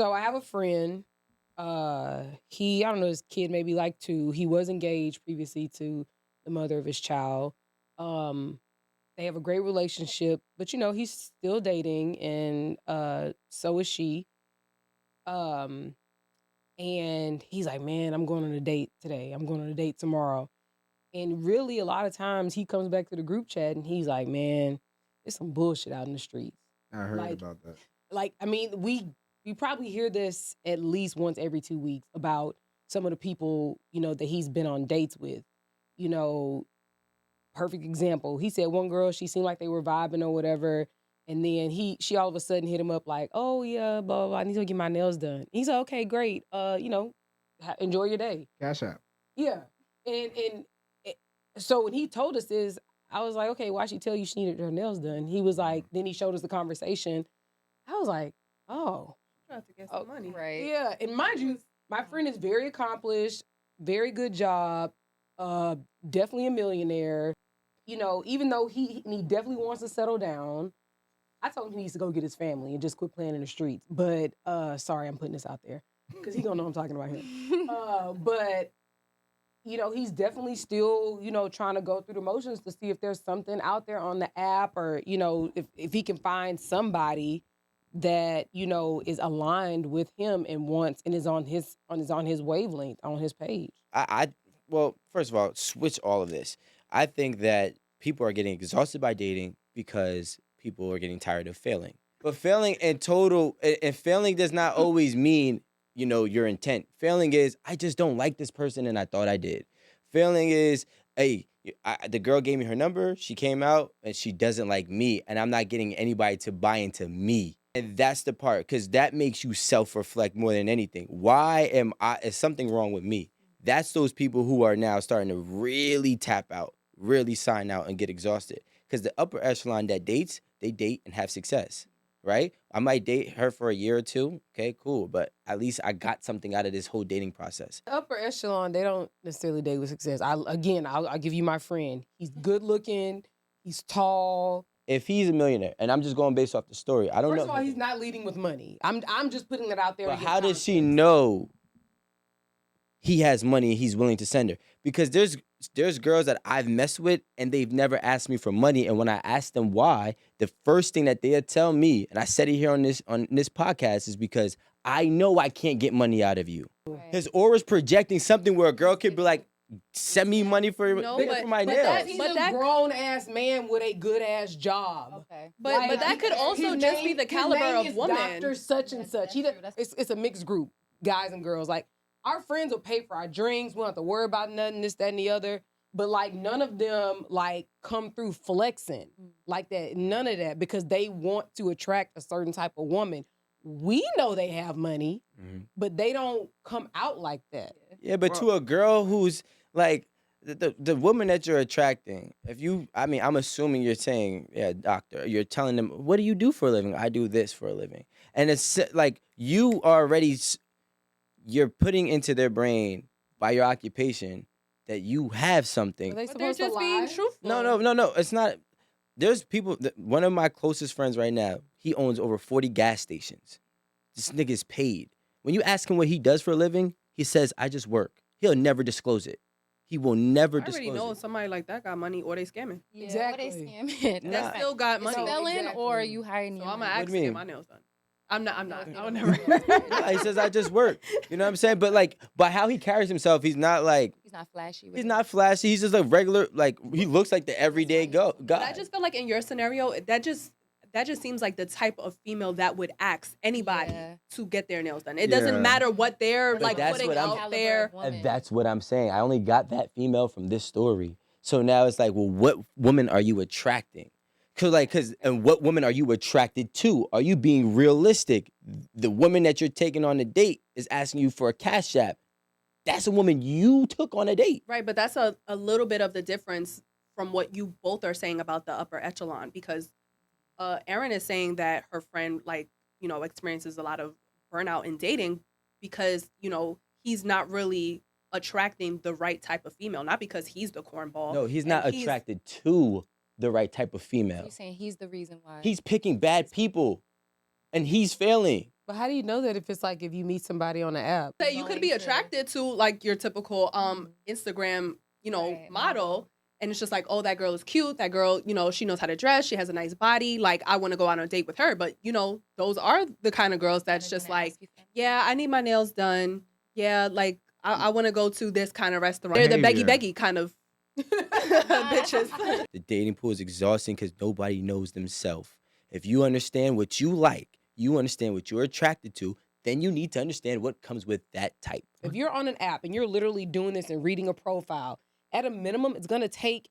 So I have a friend. I don't know, his kid maybe like 2. He was engaged previously to the mother of his child. Um, they have a great relationship, but he's still dating, and so is she. Um, and he's like, man, I'm going on a date today. I'm going on a date tomorrow. And really, a lot of times he comes back to the group chat and he's like, man, there's some bullshit out in the streets. I heard Like, about that. I mean, we probably hear this at least once every 2 weeks about some of the people, that he's been on dates with. You know, perfect example. He said one girl, she seemed like they were vibing or whatever. And then she all of a sudden hit him up like, oh yeah, blah, blah, blah. I need to get my nails done. He said, okay, great. Enjoy your day. CashApp. Yeah. And so when he told us this, I was like, okay, why'd she tell you she needed her nails done? He was like, then he showed us the conversation. I was like, oh. Trying to get some money. Right. Yeah. And mind you, my friend is very accomplished, very good job, definitely a millionaire. Even though he definitely wants to settle down, I told him he needs to go get his family and just quit playing in the streets. But sorry, I'm putting this out there because he gonna know I'm talking about him. But he's definitely still trying to go through the motions to see if there's something out there on the app, or if he can find somebody that is aligned with him and wants and is on his wavelength, on his page. Well, first of all, switch all of this. I think that people are getting exhausted by dating because people are getting tired of failing. But failing in total, and failing does not always mean, your intent. Failing is, I just don't like this person and I thought I did. Failing is, hey, the girl gave me her number, she came out and she doesn't like me and I'm not getting anybody to buy into me. And that's the part, because that makes you self-reflect more than anything. Why is something wrong with me? That's those people who are now starting to really tap out, really sign out and get exhausted. Because the upper echelon that dates, they date and have success, right? I might date her for a year or 2. Okay, cool. But at least I got something out of this whole dating process. Upper echelon, they don't necessarily date with success. I'll give you my friend. He's good looking. He's tall. If he's a millionaire, and I'm just going based off the story, I don't know. First of all, he's not leading with money. I'm just putting it out there. But how does she know he has money and he's willing to send her? Because there's girls that I've messed with and they've never asked me for money, and when I ask them why, the first thing that they'll tell me, and I said it here on this podcast, is because I know I can't get money out of you. Right. His aura's projecting something where a girl could be like, send me money for my nails. He's a grown ass man with a good ass job. Okay, but that could also just be the caliber of woman. Doctor such and such. It's a mixed group, guys and girls. Like, our friends will pay for our drinks. We don't have to worry about nothing, this, that, and the other. But like, none of them like come through flexing like that. None of that, because they want to attract a certain type of woman. We know they have money, but they don't come out like that. Yeah, but to a girl who's like the woman that you're attracting, I'm assuming you're saying, yeah, doctor, you're telling them, what do you do for a living? I do this for a living. And it's like, you're putting into their brain by your occupation that you have something. But they're just being truthful. No, it's not. There's people, one of my closest friends right now, he owns over 40 gas stations. This nigga's paid. When you ask him what he does for a living, he says, I just work. He'll never disclose it. He will never disclose it. I already know if somebody like that got money or they scamming. Yeah, exactly. Or they scamming. They still got money. Selling or you hiring So you. I'm going to ask to get my nails done. I'm not. I'll never. He says, I just work. You know what I'm saying? But like, by how he carries himself, he's not like... He's not flashy. He's not flashy. He's just a regular, like, he looks like the everyday guy. But I just feel like in your scenario, that just seems like the type of female that would ask anybody to get their nails done. It doesn't matter what they're like putting out there. And that's what I'm saying. I only got that female from this story. So now it's like, well, what woman are you attracting? And what woman are you attracted to? Are you being realistic? The woman that you're taking on a date is asking you for a cash app. That's a woman you took on a date. Right, but that's a little bit of the difference from what you both are saying about the upper echelon, because Erin is saying that her friend, experiences a lot of burnout in dating because, he's not really attracting the right type of female, not because he's the cornball. No, he's not attracted to the right type of female. You're saying he's the reason why. He's picking bad people and he's failing. But how do you know that if it's like if you meet somebody on the app? Say you could be attracted to like your typical Instagram, Right, model. And it's just like, oh, that girl is cute. That girl, she knows how to dress. She has a nice body. Like, I want to go out on a date with her. But, those are the kind of girls that's just like, yeah, I need my nails done. Yeah, like, I want to go to this kind of restaurant. They're the beggy kind of bitches. The dating pool is exhausting because nobody knows themselves. If you understand what you like, you understand what you're attracted to, then you need to understand what comes with that type. If you're on an app and you're literally doing this and reading a profile, at a minimum, it's going to take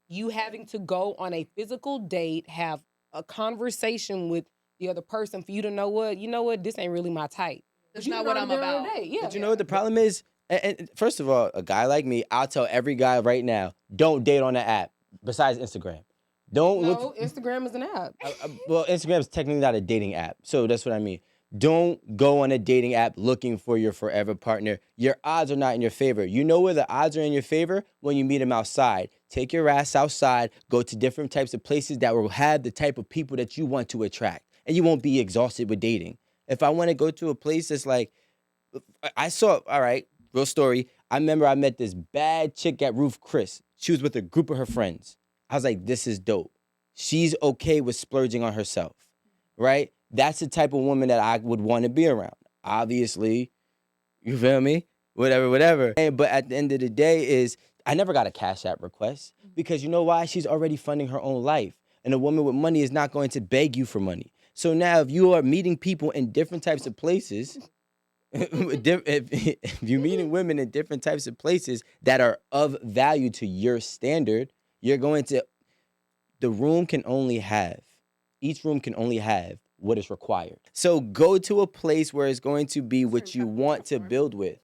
you having to go on a physical date, have a conversation with the other person for you to know what, this ain't really my type. That's not what I'm about. Yeah. But you know what the problem is? And first of all, a guy like me, I'll tell every guy right now, don't date on the app besides Instagram. Don't No, Instagram is an app. well, Instagram is technically not a dating app. So that's what I mean. Don't go on a dating app looking for your forever partner. Your odds are not in your favor. You know where the odds are in your favor? When you meet them outside. Take your ass outside, go to different types of places that will have the type of people that you want to attract. And you won't be exhausted with dating. If I want to go to a place that's like, all right, real story. I remember I met this bad chick at Roof Chris. She was with a group of her friends. I was like, this is dope. She's okay with splurging on herself, right? That's the type of woman that I would want to be around. Obviously, you feel me? Whatever. But at the end of the day I never got a CashApp request because you know why? She's already funding her own life. And a woman with money is not going to beg you for money. So now if you are meeting people in different types of places, if you're meeting women in different types of places that are of value to your standard, you're going to, each room can only have what is required. So go to a place where it's going to be what you want to build with.